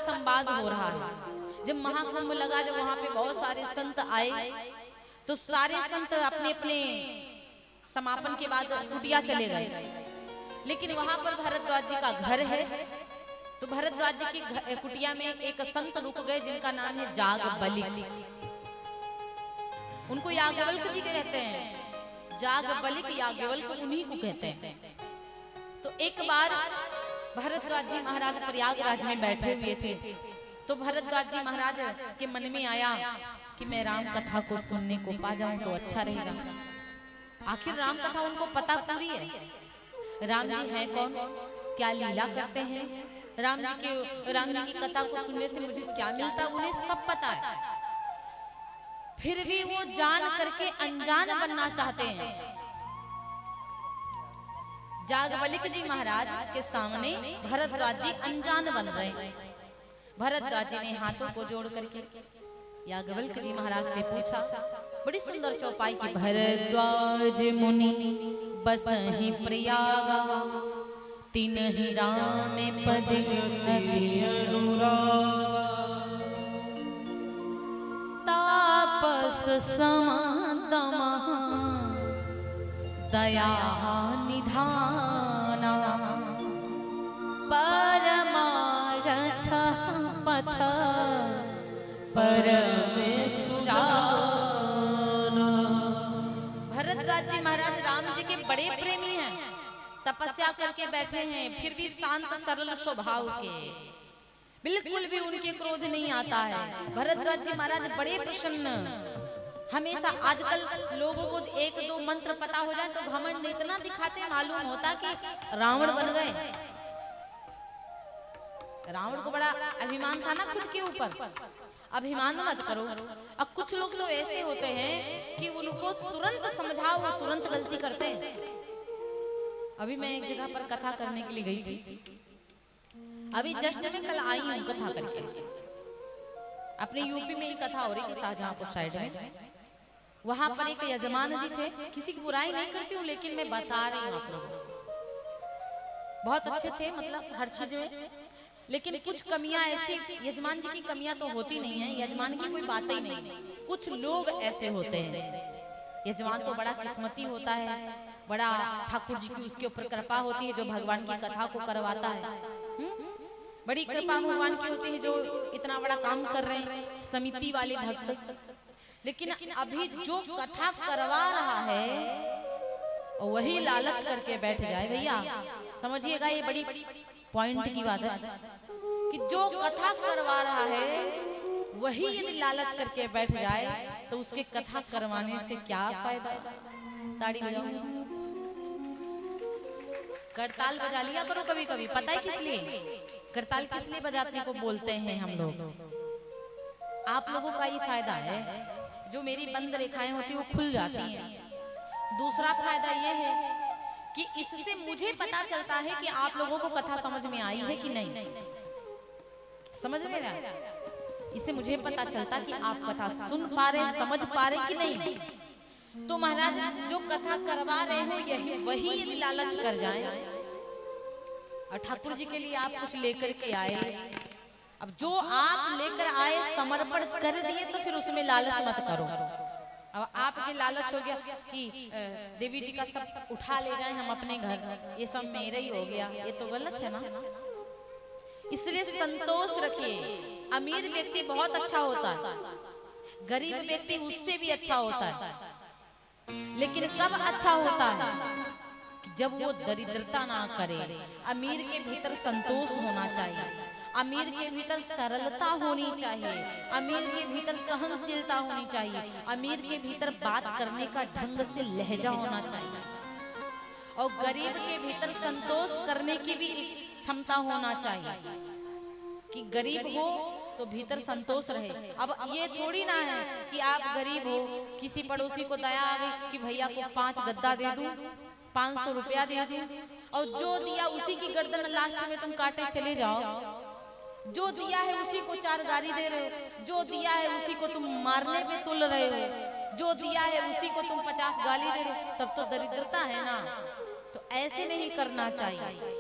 संवाद हो रहा है। जब महाकुंभ लगा, जब वहां पे बहुत सारे संत आए, तो सारे संत अपने अपने समापन के बाद कुटिया चले गए, लेकिन वहां पर भरद्वाज जी का घर है। तो भरद्वाज जी की कुटिया में एक संत रुक गए जिनका नाम है जागबलिक। उनको याज्ञवल्क्य जी कहते हैं। जागबलिक याज्ञवल्क्य उन्हीं को कहते हैं। तो एक बार भरद्वाज जी महाराज प्रयागराज में बैठे हुए थे, तो भरद्वाज जी महाराज के मन में आया कि मैं राम कथा को सुनने को पा जाऊं तो अच्छा रहेगा। आखिर राम कथा उनको पता पूरी है, राम जी हैं कौन, क्या लीला करते हैं, राम जी की कथा को सुनने से मुझे क्या मिलता, उन्हें सब पता है। फिर भी वो जान करके अनजान बनना चाहते हैं। जागबलिक जी महाराज के सामने भरद्वाज जी अनजान बन रहे हैं। भरद्वाज जी ने हाथों को जोड़ करके याज्ञवल्क्य जी महाराज से पूछा, बड़ी सुंदर चौपाई की, भरद्वाज मुनि बसहि प्रयागा, तिनहि राम पद अति अनुरागा, तापस समादमा दया निधाना, परमार्थ पथ परम सुजाना। भरद्वाज जी महाराज राम जी के बड़े प्रेमी हैं, तपस्या करके बैठे हैं, फिर भी शांत सरल स्वभाव के, बिल्कुल भी उनके क्रोध नहीं आता है। भरद्वाज जी महाराज बड़े प्रसन्न। हमेशा आजकल लोगों को एक दो मंत्र पता हो जाए तो घमंड इतना दिखाते, मालूम होता कि रावण बन गए। रावण को बड़ा अभिमान था ना खुद के ऊपर। अभिमान मत करो। अब कुछ लोग तो ऐसे होते हैं कि उनको तुरंत समझाओ वो तुरंत गलती करते हैं। अभी मैं एक जगह पर कथा करने के लिए गई थी, अभी जस्ट में कल आई हूँ कथा करके। अपने यूपी में ही कथा हो रही थी शाहजहांपुर साइड में। वहां पर एक यजमान जी थे, किसी की बुराई नहीं करती हूँ लेकिन मैं बता रही हूँ आप लोगों को, बहुत अच्छे थे मतलब हर चीज में, लेकिन कुछ कमियां ऐसी, यजमान जी की कमियां तो होती नहीं है, यजमान की कोई बात ही नहीं। कुछ लोग ऐसे होते हैं। यजमान तो बड़ा किस्मती होता है, बड़ा ठाकुर जी की उसके ऊपर कृपा होती है जो भगवान की कथा को करवाता है। बड़ी कृपा भगवान की होती है जो इतना बड़ा काम कर रहे हैं समिति वाले भक्त। लेकिन अभी जो कथा करवा रहा है वही लालच करके बैठ जाए, भैया समझिएगा, ये बड़ी पॉइंट की बात है कि जो कथा करवा रहा है वही यदि लालच करके बैठ जाए तो उसके कथा करवाने से क्या फायदा। ताड़ी बजाओ, करताल बजा लिया करो कभी कभी। पता है किस लिए करताल किस लिए बजाने को बोलते हैं हम लोग? आप लोगों का ये फायदा है, जो मेरी बंद रेखाएं होती है वो खुल जाती हैं। दूसरा फायदा ये है कि इससे मुझे पता चलता है कि आप लोगों को कथा समझ में आई है कि नहीं। समझ में रहा है? इससे मुझे पता चलता कि आप कथा सुन पा रहे, समझ पा रहे कि नहीं। तो महाराज जो कथा करवा रहे हो यही वही यदि लालच कर जाए, और ठाकुर जी के लिए आप कुछ लेकर के आए, अब जो आप लेकर आए समर्पण कर दिए तो फिर उसमें लालच मत करो। अब आपके लालच हो गया कि देवी जी का सब उठा ले जाएं हम अपने घर, ये सब मेरा ही हो गया, ये तो गलत है ना। इसलिए संतोष रखिए। अमीर व्यक्ति बहुत अच्छा होता है, गरीब व्यक्ति उससे भी अच्छा होता है, लेकिन कब अच्छा होता है? जब वो दरिद्रता ना करे। अमीर के भीतर संतोष होना चाहिए, अमीर के भीतर सरलता होनी चाहिए, अमीर के भीतर सहनशीलता होनी चाहिए, अमीर के भीतर बात करने का ढंग से लहजा होना चाहिए, और गरीब के भीतर संतोष करने की भी क्षमता होना चाहिए कि गरीब हो तो भीतर संतोष रहे। अब ये थोड़ी ना है कि आप गरीब हो, किसी पड़ोसी को दया आ गई कि भैया को 5 गद्दा दे दूं, 500 रुपया दे दूं, और जो दिया उसी की गर्दन लास्ट में तुम काटे चले जाओ। जो दिया है उसी को 4 गाली दे रहे हो, जो दिया है उसी को तुम मारने पे तुल रहे हो, जो दिया है उसी को तुम 50 गाली दे रहे हो, तब तो दरिद्रता है ना। तो ऐसे नहीं करना चाहिए।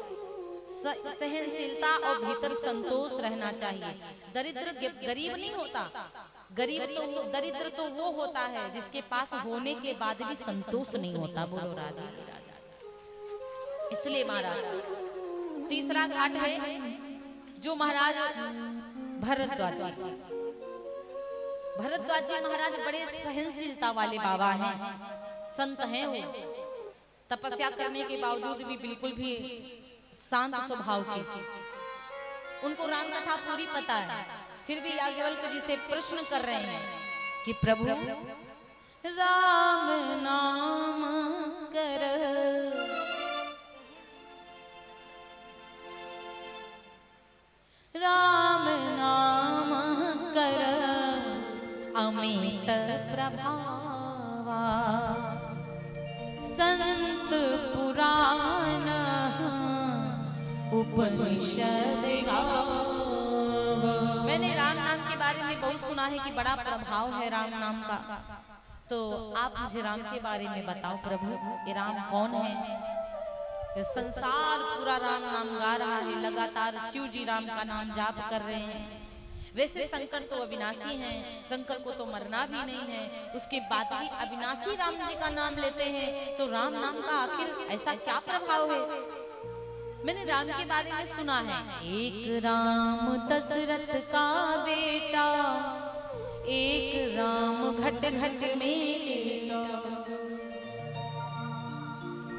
सहनशीलता और भीतर संतोष रहना चाहिए। दरिद्र गरीब नहीं होता, दरिद्र तो वो होता है जिसके पास होने के बाद भी संतोष नहीं होता। बोलो राधे राधे। इसलिए महाराज तीसरा घाट है जो महाराज भरद्वाज जी, भरद्वाज जी महाराज बड़े सहनशीलता वाले बाबा हैं, संत हैं। वो तपस्या करने के बावजूद भी बिल्कुल भी शांत स्वभाव के, उनको राम कथा पूरी पता है, फिर भी याज्ञवल्क्य जी से प्रश्न कर रहे हैं कि प्रभु राम नाम कर, राम नाम कर अमित प्रभावा, संत पुराण उपनिषद गावा। मैंने राम नाम के बारे में बहुत सुना है कि बड़ा प्रभाव है राम नाम का, तो आप मुझे राम के बारे में बताओ प्रभु, ये राम कौन है? संसार पूरा राम नाम गा रहा है, लगातार शिव जी राम का नाम जाप कर रहे हैं। वैसे शंकर तो अविनाशी हैं, शंकर को तो मरना भी नहीं है, उसके बाद भी अविनाशी राम जी का नाम लेते हैं, तो राम नाम का आखिर ऐसा क्या प्रभाव है? मैंने राम के बारे में सुना है, एक राम दशरथ का बेटा, एक राम घट घट में लेटा,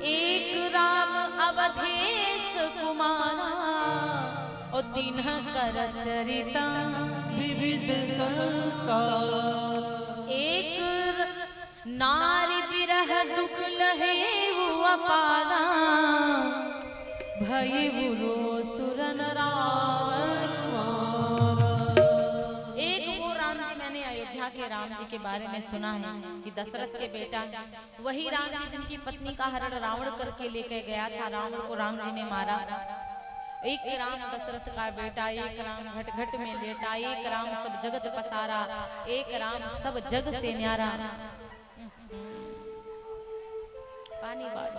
एक राम अवधेश कुमारा, और दिनकर चरिता विविध संसार, एक नारी बिरह दुख लहे अपारा, भय बुरो सुरन रावण। एक वो राम जी, मैंने अयोध्या के राम जी के बारे में सुना है कि दशरथ के बेटा, वही राम जी जिनकी पत्नी का हरण रावण करके लेके गया था, रावण को राम जी ने मारा। एक राम दशरथ का बेटा, एक राम घट घट में लेटा, एक राम सब जगत पसारा, एक राम सब जग से न्यारा। पानी बात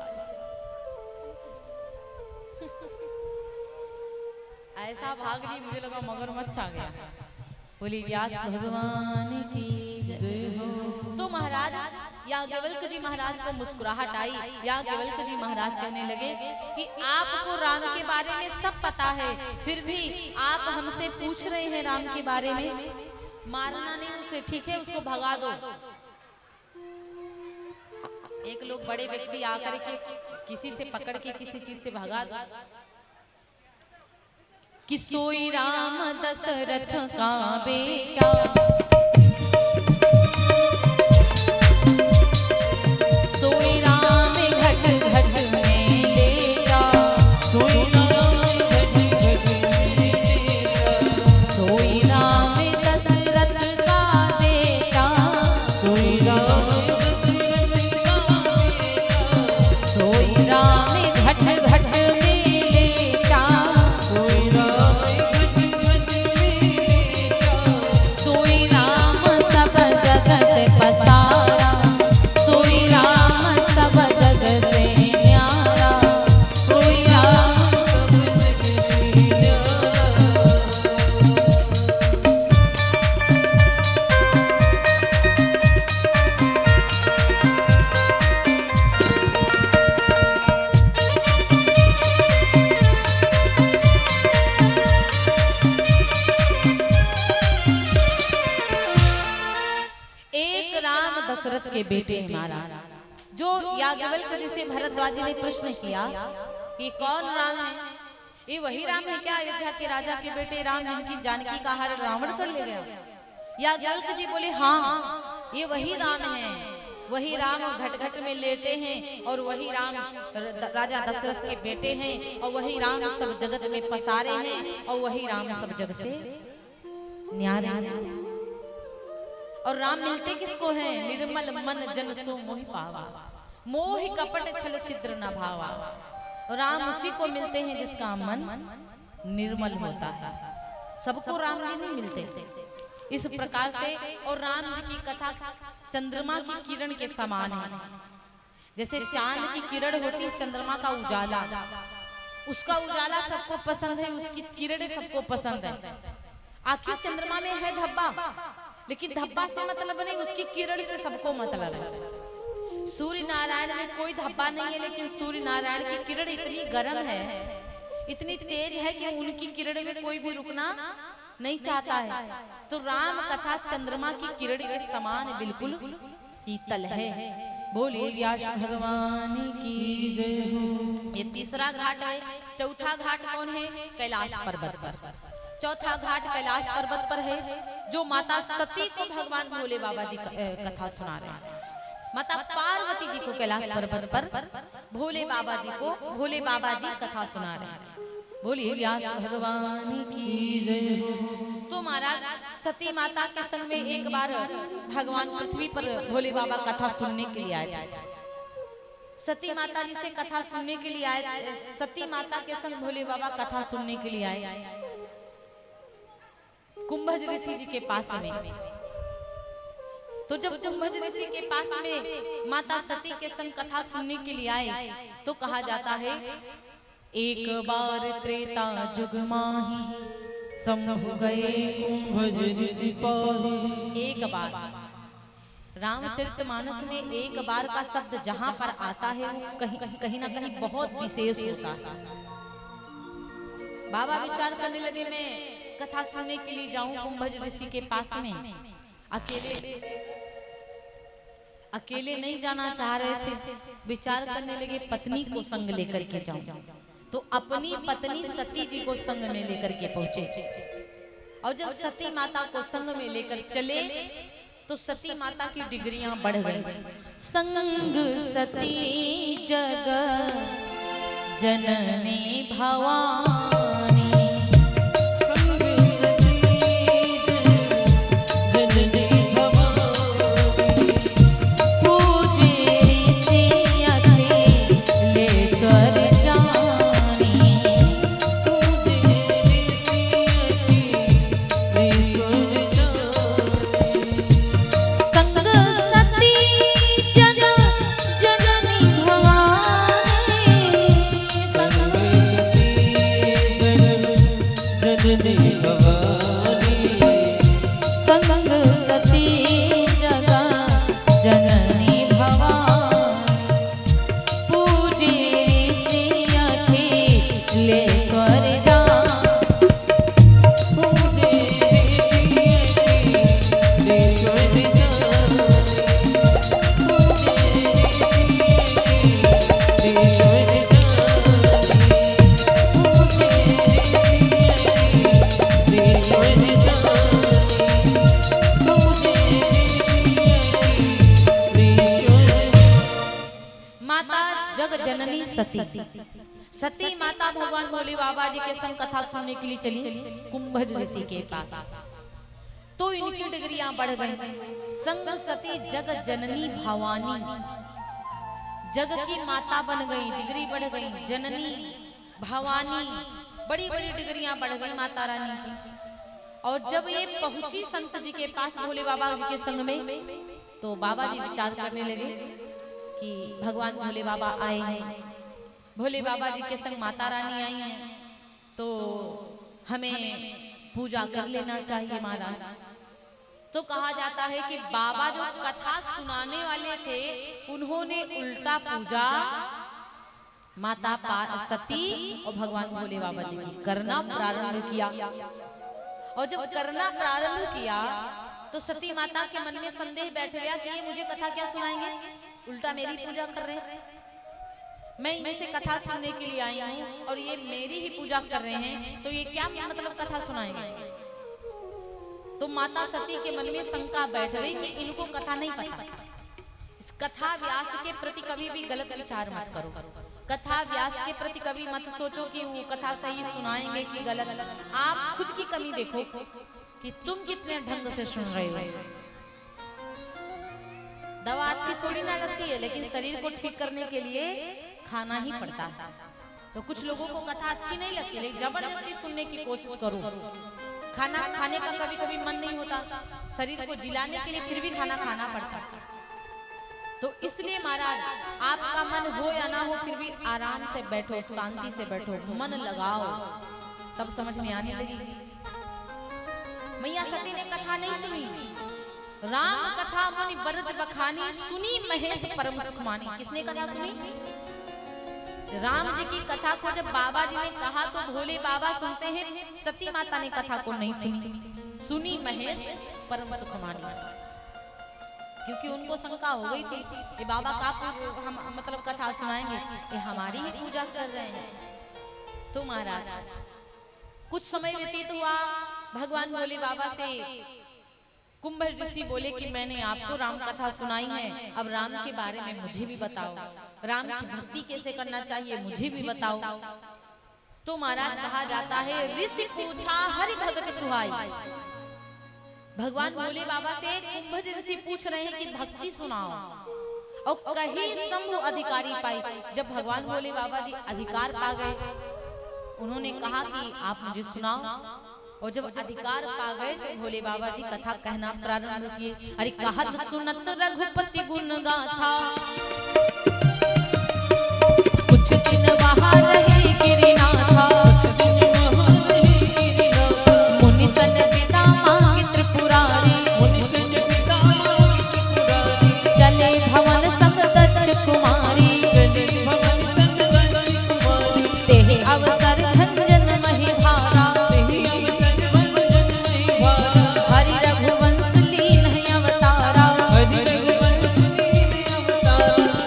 ऐसा भाग ली, मुझे लगा मगरमच्छ आ गया। बोली व्यास भगवान की जय हो। तो महाराज याज्ञवल्क्य जी महाराज को मुस्कुराहट आई। याज्ञवल्क्य जी महाराज कहने लगे कि आपको राम के बारे में सब पता है, फिर भी आप हमसे पूछ रहे हैं राम के बारे में। मारना नहीं उसे, ठीक है, उसको भगा दो। एक लोग बड़े व्यक्ति आकर के किसी से पकड़ के किसी चीज से भगा दो, कि सोई राम दशरथ का बेटा, सोई राम घट घट में लेटा, सोई राम घट घट में लेटा, सोई राम दशरथ का बेटा, सोई राम दशरथ का बेटा, सोई राम घट घट में लेटा, सोई राम घट घट में लेटा, सोई राम सब जगत पसारा, सोई राम सब जग से न्यारा, सोई राम सब जग से न्यारा। एक राम दशरथ के बेटे महाराज, जो याज्ञवल्क्य जी से भरद्वाज जी ने प्रश्न किया कि कौन राम है? ये वही राम है क्या, अयोध्या के राजा के बेटे राम जिनकी जानकी का हरण रावण कर ले गया? याज्ञवल्क्य जी बोले हाँ, ये वही राम है, वही राम घट घट में लेटे हैं, और वही राम राजा दशरथ के बेटे हैं, और वही राम सब जगत में पसारे हैं, और वही राम सब जग से न्यारे। और राम मिलते किसको हैं? निर्मल मन जन सो मोहि पावा, मोह कपट छल छिद्र न भावा। राम उसी को मिलते हैं जिसका मन निर्मल होता है। सबको राम जी नहीं मिलते इस प्रकार से। और राम जी की कथा चंद्रमा की किरण के समान है। जैसे चांद की किरण होती है, चंद्रमा का उजाला, उसका उजाला सबको पसंद है, उसकी किरणें सबको पसंद है। आखिर चंद्रमा में है धब्बा, लेकिन धब्बा से मतलब नहीं, उसकी किरण से सबको मतलब है। सूर्य नारायण में कोई धब्बा नहीं है, लेकिन सूर्य नारायण की किरण इतनी गर्म है, इतनी तेज है कि उनकी किरण में कोई भी रुकना नहीं चाहता है। तो राम कथा चंद्रमा की किरण के समान बिल्कुल शीतल है। बोलिए व्यास भगवान की जय हो। ये तीसरा घाट है। चौथा घाट कौन है? कैलाश पर्वत पर। चौथा घाट कैलाश पर्वत पर है, जो माता सती को भगवान भोले बाबा जी कथा सुना रहे हैं। माता पार्वती जी को कैलाश पर्वत पर भोले बाबा जी कथा सुना रहे हैं। बोलिए व्यास भगवान की जय हो। तो महाराज सती माता के संग में एक बार भगवान पृथ्वी पर भोले बाबा कथा सुनने के लिए आए थे। सती माता जी से कथा सुनने के लिए आए, सती माता के संग भोले बाबा कथा सुनने के लिए आए कुंभज ऋषि जी के पास में। तो जब कुंभज ऋषि के पास में माता सती के संग कथा सुनने के लिए आए, तो कहा जाता है एक बार त्रेता जुग माही संभु गए कुंभज ऋषि पाही। एक बार रामचरितमानस में एक बार का शब्द जहां पर आता है वो कहीं ना कहीं बहुत विशेष होता है। बाबा विचार करने लगे मैं कथा सुनने के लिए जाऊं कुंभज ऋषि के पास में। अकेले नहीं जाना चाह रहे थे, विचार करने लगे पत्नी को संग लेकर के जाऊं। तो अपनी पत्नी सती जी को संग में लेकर के पहुंचे। और जब सती माता को संग में लेकर चले तो सती माता की डिग्रियां बढ़ गई। संग सती जग जननी भवानी, सती माता भगवान भोले बाबा जी के संग कथा सुनने के लिए चली कुंभज ऋषि के पास। तो इनकी डिग्रियां बढ़ गई। संग सती जग जननी भवानी, जग की माता बन गई, डिग्री बढ़ गई। जननी भवानी, बड़ी बड़ी डिग्रियां बढ़ गई माता रानी की। और जब ये पहुंची संत जी के पास भोले बाबा जी के संग में, तो बाबा जी विचार करने लगे कि भगवान भोले बाबा आए हैं, भोले बाबा जी के संग माता रानी आई हैं, तो हमें पूजा कर लेना चाहिए महाराज। तो कहा जाता है कि बाबा जो कथा सुनाने वाले थे उन्होंने उल्टा पूजा माता सती और भगवान भोले बाबा जी की करना प्रारंभ किया। और जब करना प्रारंभ किया तो सती माता के मन में संदेह बैठ गया कि ये मुझे कथा क्या सुनाएंगे, उल्टा मेरी पूजा कर रहे हैं। मैं इनसे कथा सुनने के लिए आई हूँ और ये मेरी ही पूजा कर रहे हैं, तो ये क्या मतलब कथा सुनाएंगे। तो माता सती के मन में शंका बैठ गई कि इनको कथा नहीं पता। इस कथा व्यास के प्रति कभी भी गलत विचार मत करो। कथा व्यास के प्रति कभी मत सोचो कि वो कथा सही सुनाएंगे कि गलत। आप खुद की कमी देखो कि तुम कितने ढंग से सुन रहे हो। दवा अच्छी थोड़ी ना लगती है, लेकिन शरीर को ठीक करने के लिए खाना ही पड़ता है। तो कुछ लोगों को कथा अच्छी नहीं लगती, लेकिन जबरदस्ती सुनने की कोशिश करो। खाना खाने का कभी कभी मन नहीं होता, शरीर को जिलाने के लिए फिर भी खाना खाना पड़ता। तो इसलिए महाराज आपका मन हो या ना हो फिर भी आराम से बैठो, शांति से बैठो, मन लगाओ, तब समझ में आने लगेगी। मैया सती ने कथा नहीं सुनी, राम कथा मुनि बरज बखानी, सुनी महेश परम सुख मानी। किसने कथा सुनी? राम जी की कथा को जब बाबा जी ने कहा तो भोले बाबा सुनते हैं, सती माता ने कथा को नहीं सुनी, सुनी महेश परम सुख मानी। क्योंकि उनको शंका हो गई थी ये बाबा का हम मतलब कथा सुनाएंगे, ये हमारी ही पूजा कर रहे हैं। तो महाराज कुछ समय व्यतीत हुआ, भगवान भोले बाबा से कुंभर ऋषि बोले कि मैंने आपको राम कथा सुनाई है, अब राम के बारे में मुझे भी बताओ, राम की भक्ति कैसे करना चाहिए मुझे भी बताओ। तो महाराज कहा जाता है ऋषि पूछा हरि भगत सुहाई। भगवान भोले बाबा से कुंभज ऋषि पूछ रहे हैं कि भक्ति सुनाओ, और कहीं शंभु अधिकारी पाई। जब भगवान भोले बाबा जी अधिकार पा गए, उन्होंने कहा कि आप मुझे सुनाओ, और जब अधिकार पा गए तो भोले बाबा जी कथा कहना प्रारंभ किए। अरे कहत सुनत रघुपति गुण गाथा, कुछ दिन वहां रहे गिरिनाथा, मुनि सन पिता मांगे त्रिपुरारी, चले भवन संग दक्ष कुमारी, तेहि अवसर धंजन महि भारा, हरि रघुवंश लीन अवतारा,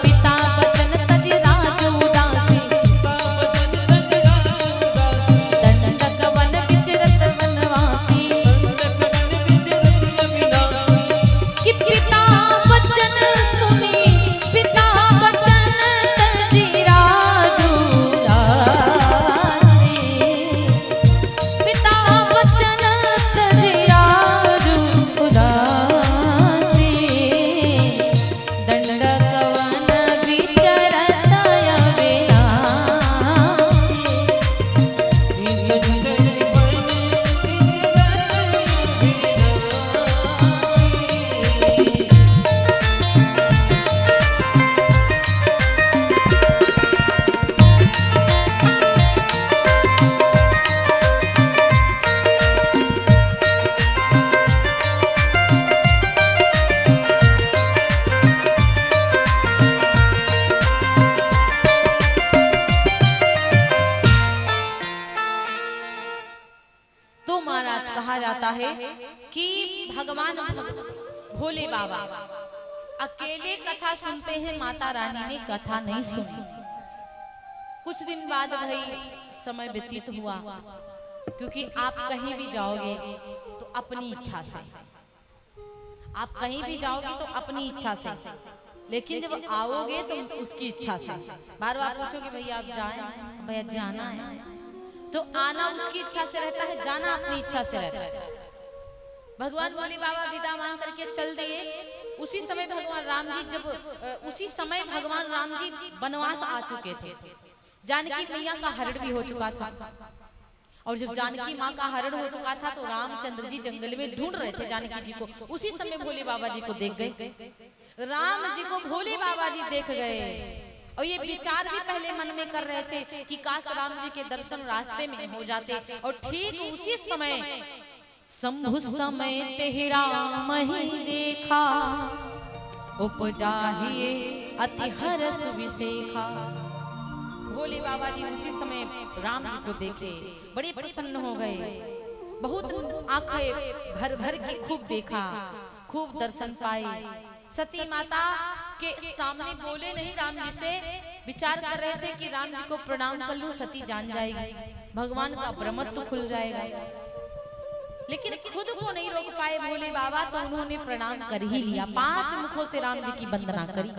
पिता बचन तज राज उदासी, दंडक वन विचरत वनवासी, कि पिता बचन सुनी, पिता बचन तज राज उदासी, पिता बचन तज राज उदासी, दंडक वन विचरत अविनाशी। तो महाराज कहा जाता है कि भगवान भोले बाबा अकेले कथा सुनते हैं, माता रानी ने कथा नहीं सुनी। कुछ दिन बाद भाई समय व्यतीत हुआ, क्योंकि आप कहीं भी जाओगे तो अपनी इच्छा से, आप कहीं भी जाओगे तो अपनी इच्छा से, लेकिन जब आओगे तो उसकी इच्छा से। बार बार पूछोगे भैया आप जाएं, भैया जाना है, तो आना उसकी इच्छा से रहता है, जाना अपनी इच्छा से रहता है। भगवान भोले बाबा विदा मांग करके चल दिए। उसी समय भगवान राम जी उसी समय भगवान राम जी वनवास आ चुके थे। जानकी मैया का हरण भी हो चुका था, और जब जानकी माँ का हरण हो चुका था तो रामचंद्र जी जंगल में ढूंढ रहे थे जानकी जी को। उसी समय भोले बाबा जी को देख गए, राम जी को भोले बाबा जी देख गए, और ये विचार भी पहले मन में कर रहे थे कि काश राम जी के दर्शन रास्ते में हो जाते। और ठीक उसी समय शंभु समय तेहि राम ही देखा, उपजाहिए अति हरस विशेखा। भोले बाबा जी उसी समय राम जी को देखे, बड़े प्रसन्न हो गए, बहुत आंखें भर भर के खूब देखा, खूब दर्शन पाए। सती माता के सामने बोले नहीं, राम जी से विचार कर रहे थे कि राम जी को प्रणाम कर लूं, सती जान जाएगी, भगवान का ब्रह्मत्व खुल जाएगा। लेकिन खुद को नहीं रोक पाए भोले बाबा, तो उन्होंने प्रणाम कर ही लिया। 5 मुखों से राम जी की वंदना करी,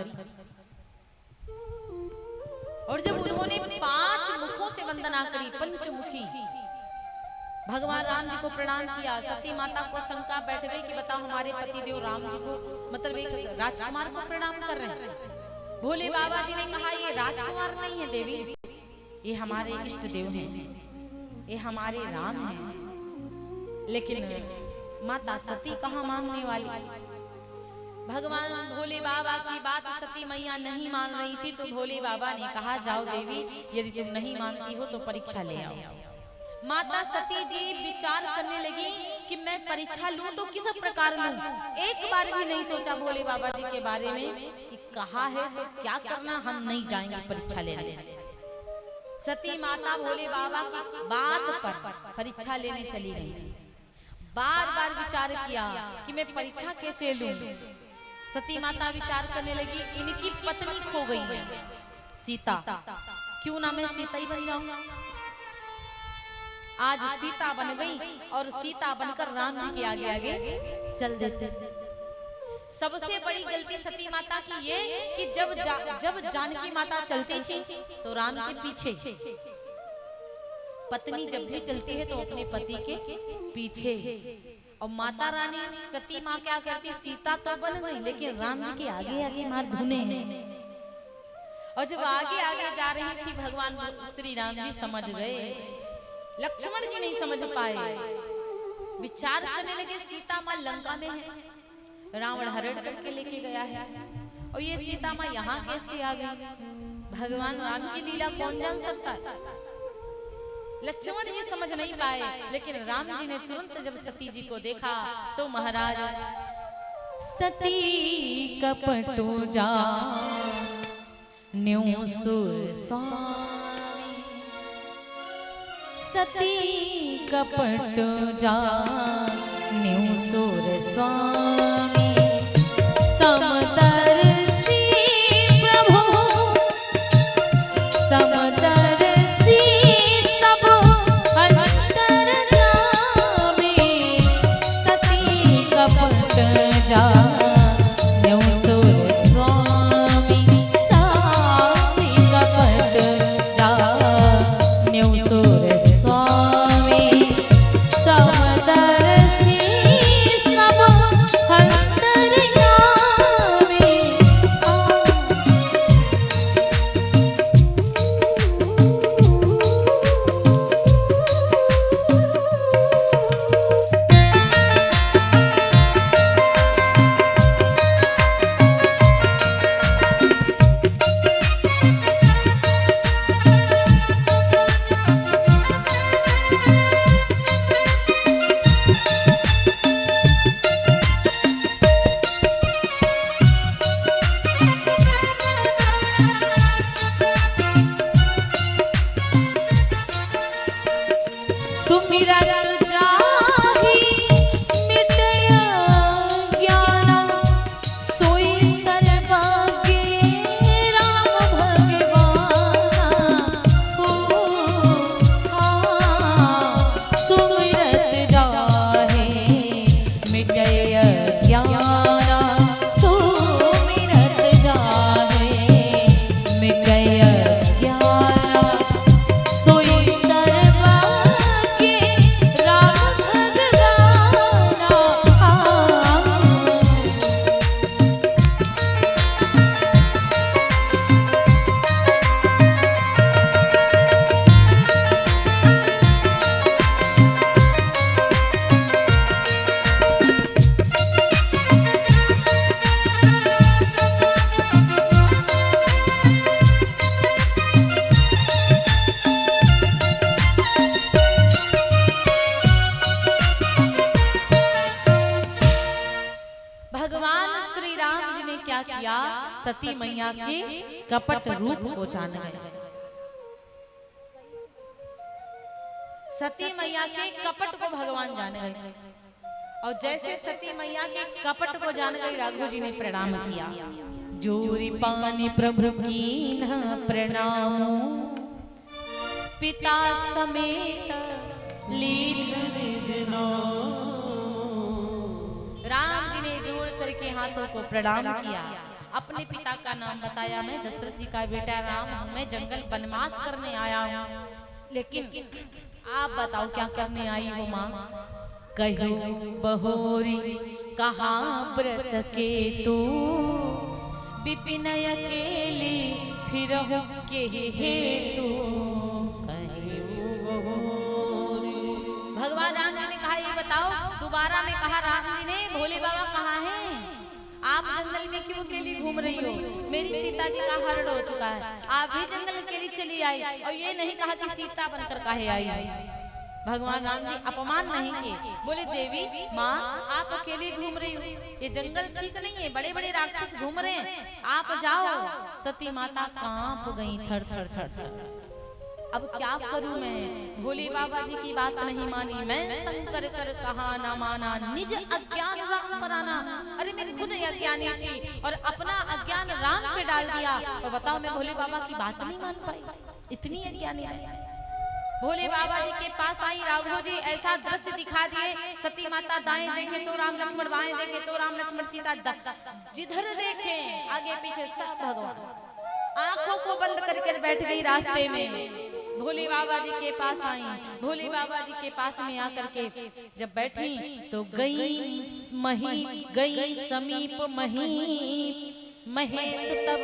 और जब उन्होंने 5 मुखों से वंदना करी, पंचमुखी भगवान राम जी को प्रणाम किया, सती माता को शंका बैठ गई कि बताओ हमारे पतिदेव राम जी को, मतलब एक राजकुमार को प्रणाम कर रहे हैं। भोले बाबा जी ने कहा ये राजकुमार नहीं है देवी, ये हमारे इष्ट देव हैं, ये हमारे राम हैं। लेकिन माता सती कहाँ मानने वाली। भगवान भोले बाबा की बात सती मैया नहीं मान रही थी, तो भोले बाबा ने कहा जाओ देवी, यदि तुम नहीं मानती हो तो परीक्षा ले आओ। माता सती जी विचार करने लगी कि मैं परीक्षा लूं तो किस प्रकार लूं। एक बार भी नहीं सोचा भोले बाबा जी के बारे में कि कहा है तो क्या करना, हम नहीं जाएंगे परीक्षा लेने। सती माता भोले बाबा की बात पर परीक्षा लेने चली गई। बार बार विचार किया कि मैं परीक्षा कैसे लूं। सती माता विचार करने लगी, इनकी पत्नी खो गई है सीता, क्यों ना मैं सीता ही बन जाऊं। आज सीता बन गई और सीता बनकर राम जी के आगे आगे चल देते। सबसे बड़ी गलती सती माता की ये कि जब जानकी माता चलती थी तो राम के पीछे, पत्नी जब भी चलती है तो अपने पति के पीछे। और माता रानी सती माँ क्या करती, सीता तो बन गई लेकिन राम जी के आगे आगे मार धुने हैं। और जब आगे आगे जा रही थी भगवान श्री राम जी समझ गए, लक्ष्मण जी नहीं समझ पाए। विचार करने लगे सीता माँ लंका में है, रावण हरण करके लेके गया है, और ये सीता माँ यहाँ कैसे आ गई। भगवान राम की लीला कौन जान सकता है। लक्ष्मण जी समझ नहीं पाए, लेकिन राम जी ने तुरंत जब सती जी को देखा तो महाराज सती कपटो जा न्यू सुर स्वामी, सती कपट जा न्यू सुर स्वामी, समदर्शी प्रभु समदर्शी सब अंतर्यामी, सती कपट जा न्यू सुर स्वामी, सती कपट जा न्यू सुर स्वामी, समदर्शी सब अंतर्यामी। सुमिरत जाहि मिटय ज्ञान, सोई सर्वज्ञ राम भगवान। सुमिरत जाहि मिटय ज्ञान, सुमिरत जाहि मिटय ज्ञान, सोई सती मैया के कपट रूप को जान गए। सती मैया के कपट को भगवान जान गए, और जैसे सती मैया के कपट को जान गई, राघव जी ने प्रणाम किया। जोरी पानी प्रभु की न प्रणाम, पिता समेत लील राम जी ने जोड़ करके हाथों को प्रणाम किया। अपने पिता का नाम बताया, मैं दशरथ जी का बेटा राम हूँ, मैं जंगल वनवास करने आया हूँ, लेकिन आप बताओ क्या करने आई हो माँ। कहो बहोरी कहाँ बरस के तू, विपिन अकेले फिर के हेतु। भगवान राम जी ने कहा ये बताओ, दोबारा में कहा राम जी ने, भोले बाबा कहाँ हैं, आप अकेली घूम रही हो, मेरी सीता जी का हरण हो चुका है, आप भी जंगल अकेली चली आई और ये नहीं कहा कि सीता बनकर काहे आई। भगवान राम जी अपमान नहीं किए, बोले देवी माँ आप अकेली घूम रही हो, ये जंगल ठीक नहीं है, बड़े बड़े राक्षस घूम रहे हैं, आप जाओ। सती माता कांप गई थर थर थर थर। अब क्या करूं मैं, भोले बाबा जी की बात नहीं मानी, मैं शंकर कर कहा ना माना, निज अज्ञान राम पर आना। अरे मैं खुद अज्ञानी थी और अपना अज्ञान राम पे डाल दिया, और बताओ मैं भोले बाबा की बात नहीं मान पाई, इतनी अज्ञानी है। भोले बाबा जी के पास आई, राघव जी ऐसा दृश्य दिखा दिए, सती माता दाएं देखे तो राम लक्ष्मण, बाएं देखे तो राम लक्ष्मण सीता, जिधर देखे आगे पीछे सब भगवान, आंखों को बंद करके बैठ गई रास्ते में। भोले बाबा जी के पास आई, भोले बाबा जी के पास में आकर के जब बैठी तो गई समीप महेश तब,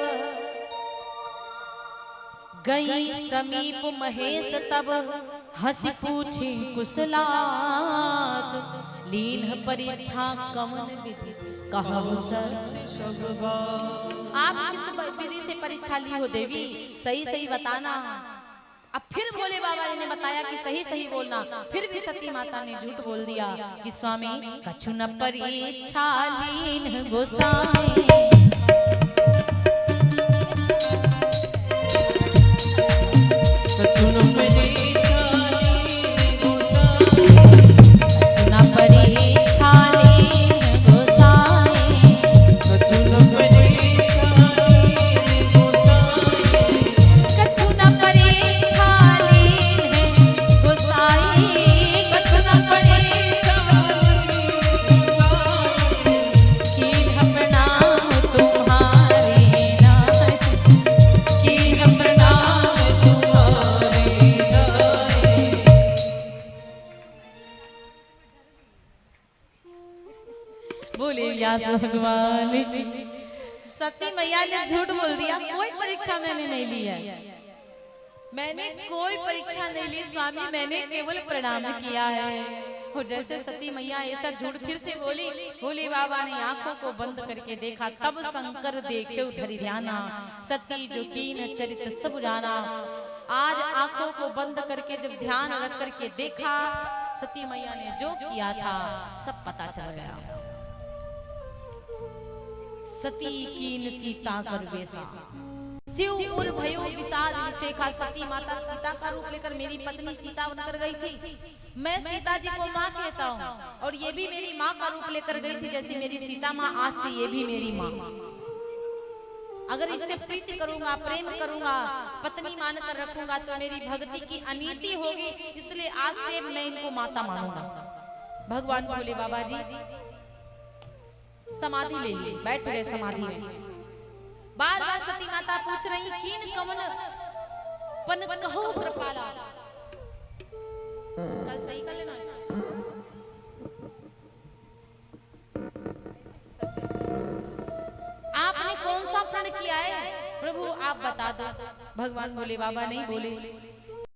गई समीप महेश तब, हंसी पूछी कुशलात, लीन परीक्षा कवन विधि कहु सत्य सब बात। आप किस विधि से परीक्षा ली हो देवी, सही सही बताना। अब फिर भोले बाबा जी ने बताया कि सही सही बोलना, फिर भी सती माता ने झूठ बोल दिया कि स्वामी कछु न परीक्षा लीन गोसाई, कछु न परीक्षा लीन गोसाई, कछु न परीक्षा लीन गोसाई, कछु न परीक्षा लीन गोसाई, कछु न परीक्षा लीन गोसाई, कछु न परीक्षा लीन गोसाई, कीन्ह प्रणाम तुम्हारे नाथ, कीन्ह प्रणाम तुम्हारे नाथ। बोले व्यास भगवान की। सती मैया ने झूठ बोल दिया, कोई परीक्षा मैंने नहीं ली है, मैंने कोई परीक्षा नहीं ली स्वामी, मैंने केवल प्रणाम किया है। और जैसे सती मैया ऐसा झूठ फिर से बोली, भोले बाबा ने आंखों को बंद करके देखा, तब शंकर देखे उधर ध्याना, सती जो कीन चरित सब जाना। आज आंखों को बंद करके जब ध्यान रख करके देखा, सती मैया ने जो किया था सब पता चल गया। सती कीन सीता कर बेसा, शिव उर भयो विषाद विशेखा। सती माता सीता का रूप लेकर मेरी पत्नी सीता बनकर गई थी, मैं सीता जी को माँ कहता हूँ, और ये भी मेरी माँ का रूप लेकर गई थी, जैसे मेरी सीता माँ, आज से ये भी मेरी माँ। अगर इससे प्रीति करूंगा, प्रेम करूंगा, पत्नी मानकर रखूंगा तो मेरी भक्ति की अनीति होगी, इसलिए आज से मैं इनको माता मानूंगा। भगवान भोले बाबा जी समाधि ले ली, बैठ गए समाधि में। बार बार सती माता पूछ रही, कीन कवन पन कहो कृपाला। कल सही कर लेना। आपने कौन सा प्रण किया है प्रभु, आप बता दो। भगवान भोले बाबा नहीं बोले,